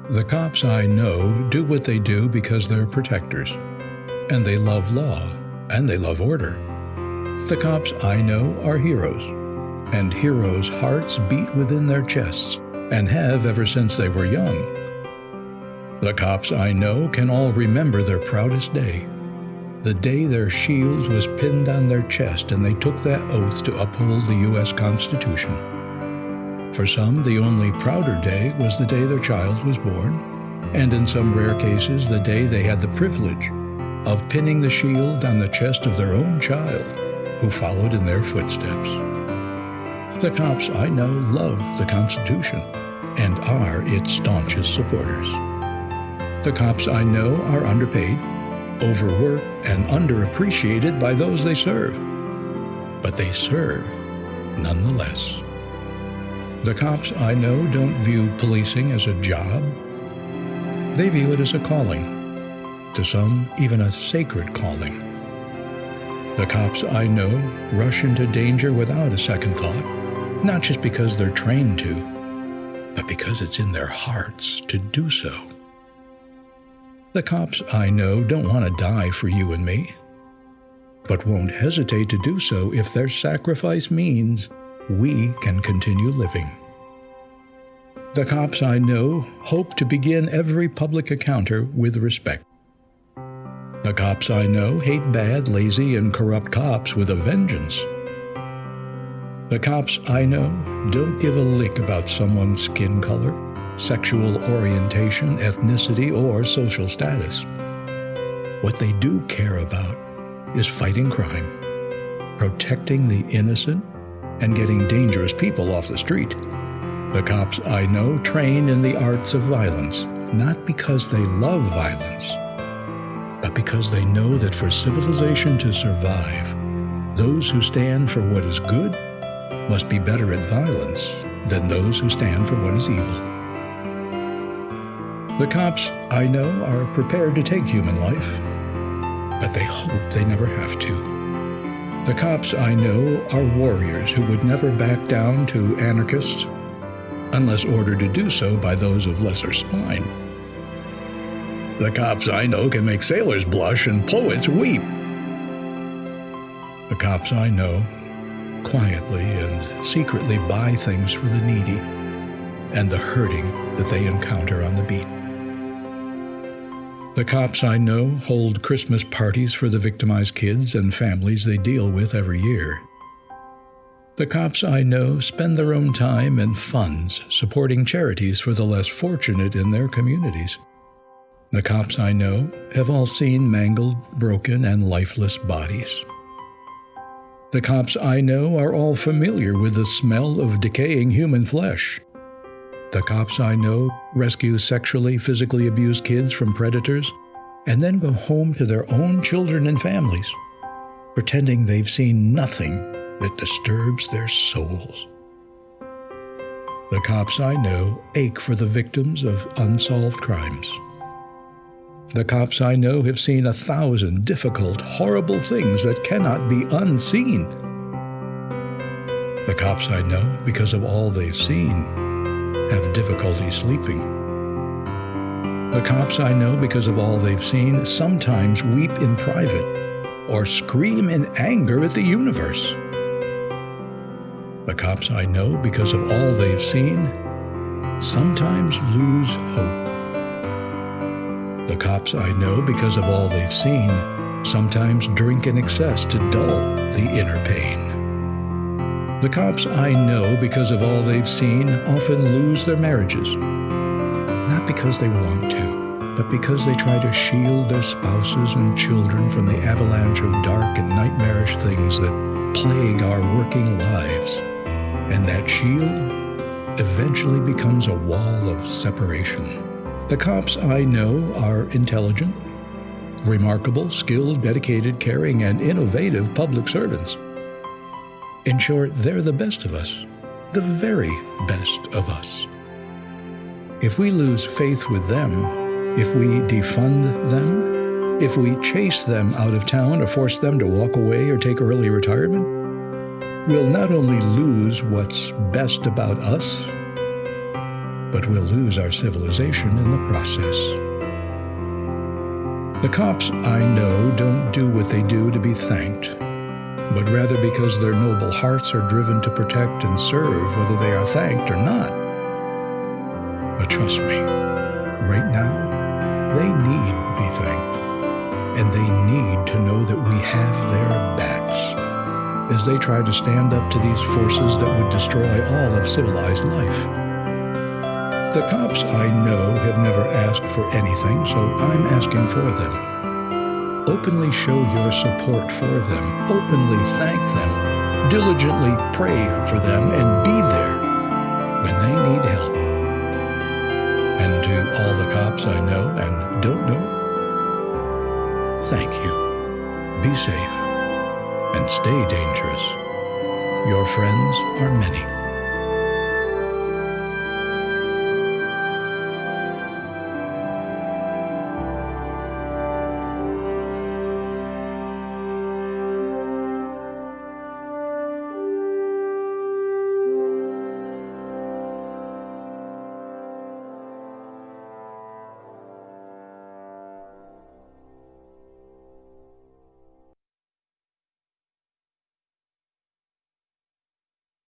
The cops I know do what they do because they're protectors, and they love law, and they love order. The cops I know are heroes, and heroes' hearts beat within their chests, and have ever since they were young. The cops I know can all remember their proudest day, the day their shield was pinned on their chest and they took that oath to uphold the U.S. Constitution. For some, the only prouder day was the day their child was born, and in some rare cases, the day they had the privilege of pinning the shield on the chest of their own child, who followed in their footsteps. The cops I know love the Constitution and are its staunchest supporters. The cops I know are underpaid, overworked, and underappreciated by those they serve. But they serve nonetheless. The cops I know don't view policing as a job. They view it as a calling, to some even a sacred calling. The cops I know rush into danger without a second thought, not just because they're trained to, but because it's in their hearts to do so. The cops I know don't want to die for you and me, but won't hesitate to do so if their sacrifice means we can continue living. The cops I know hope to begin every public encounter with respect. The cops I know hate bad, lazy, and corrupt cops with a vengeance. The cops I know don't give a lick about someone's skin color, sexual orientation, ethnicity, or social status. What they do care about is fighting crime, protecting the innocent, and getting dangerous people off the street. The cops I know train in the arts of violence, not because they love violence, but because they know that for civilization to survive, those who stand for what is good must be better at violence than those who stand for what is evil. The cops I know are prepared to take human life, but they hope they never have to. The cops I know are warriors who would never back down to anarchists unless ordered to do so by those of lesser spine. The cops I know can make sailors blush and poets weep. The cops I know quietly and secretly buy things for the needy and the hurting that they encounter on the beat. The cops I know hold Christmas parties for the victimized kids and families they deal with every year. The cops I know spend their own time and funds supporting charities for the less fortunate in their communities. The cops I know have all seen mangled, broken, and lifeless bodies. The cops I know are all familiar with the smell of decaying human flesh. The cops I know rescue sexually, physically abused kids from predators and then go home to their own children and families, pretending they've seen nothing that disturbs their souls. The cops I know ache for the victims of unsolved crimes. The cops I know have seen 1,000 difficult, horrible things that cannot be unseen. The cops I know, because of all they've seen, have difficulty sleeping. The cops I know, because of all they've seen, sometimes weep in private or scream in anger at the universe. The cops I know, because of all they've seen, sometimes lose hope. The cops I know, because of all they've seen, sometimes drink in excess to dull the inner pain. The cops I know, because of all they've seen, often lose their marriages. Not because they want to, but because they try to shield their spouses and children from the avalanche of dark and nightmarish things that plague our working lives. And that shield eventually becomes a wall of separation. The cops I know are intelligent, remarkable, skilled, dedicated, caring, and innovative public servants. In short, they're the best of us, the very best of us. If we lose faith with them, if we defund them, if we chase them out of town or force them to walk away or take early retirement, we'll not only lose what's best about us, but we'll lose our civilization in the process. The cops I know don't do what they do to be thanked, but rather because their noble hearts are driven to protect and serve whether they are thanked or not. But trust me, right now, they need to be thanked, and they need to know that we have their backs as they try to stand up to these forces that would destroy all of civilized life. The cops I know have never asked for anything, so I'm asking for them. Openly show your support for them. Openly thank them. Diligently pray for them and be there when they need help. And to all the cops I know and don't know, thank you. Be safe and stay dangerous. Your friends are many.